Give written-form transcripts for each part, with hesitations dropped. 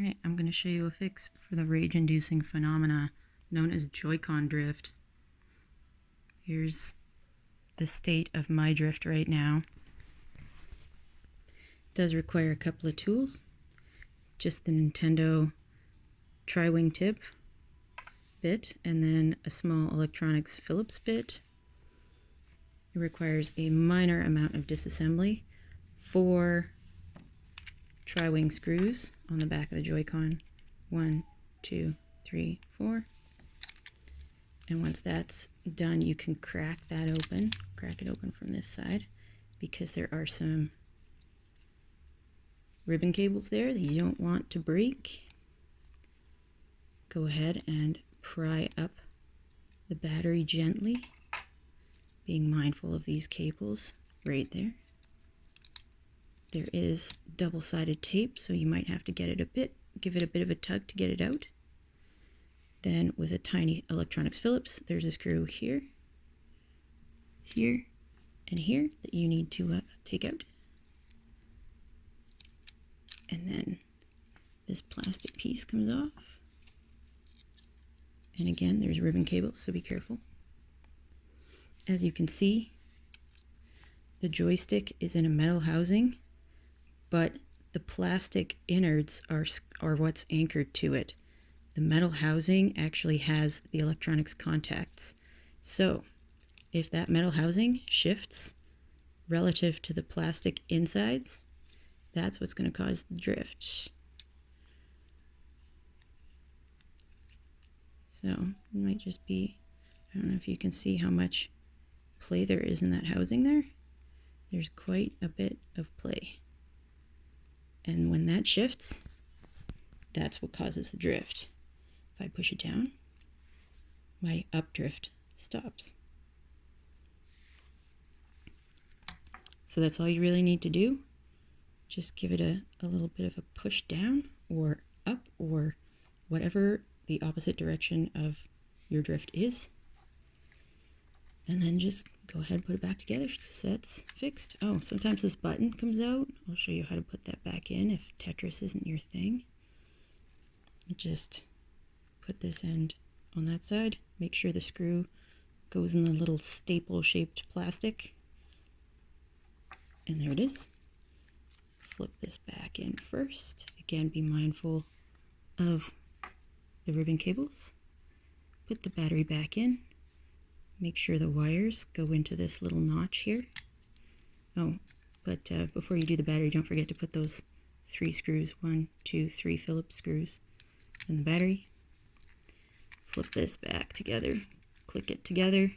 Alright, I'm going to show you a fix for the rage-inducing phenomena known as JoyCon drift. Here's the state of my drift right now. It does require a couple of tools. Just the Nintendo triwing tip bit and then a small electronics Phillips bit. It requires a minor amount of disassembly, 4 triwing screws on the back of the JoyCon. 1, 2, 3, 4. And once that's done, you can crack that open. Crack it open from this side because there are some ribbon cables there that you don't want to break. Go ahead and pry up the battery gently, being mindful of these cables right there. There is double-sided tape, so you might have to give it a bit of a tug to get it out. Then with a tiny electronics Phillips, there's a screw here, here, and here that you need to take out. And then this plastic piece comes off. And again, there's ribbon cables, so be careful. As you can see, the joystick is in a metal housing, but the plastic innards are what's anchored to it. The metal housing actually has the electronics contacts. So if that metal housing shifts relative to the plastic insides, that's what's going to cause the drift. So it might just be, I don't know if you can see how much play there is in that housing there. There's quite a bit of play. And when that shifts, that's what causes the drift. If I push it down, my updrift stops. So that's all you really need to do. Just give it a little bit of a push down or up or whatever the opposite direction of your drift is. And then just go ahead and put it back together so that's fixed. Oh, sometimes this button comes out. I'll show you how to put that back in if Tetris isn't your thing. You just put this end on that side. Make sure the screw goes in the little staple-shaped plastic. And there it is. Flip this back in first. Again, be mindful of the ribbon cables. Put the battery back in. Make sure the wires go into this little notch here. Oh, but before you do the battery, don't forget to put those 3 screws, 1, 2, 3 Phillips screws in the battery. Flip this back together, click it together,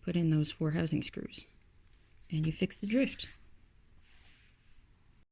put in those 4 housing screws, and you fix the drift.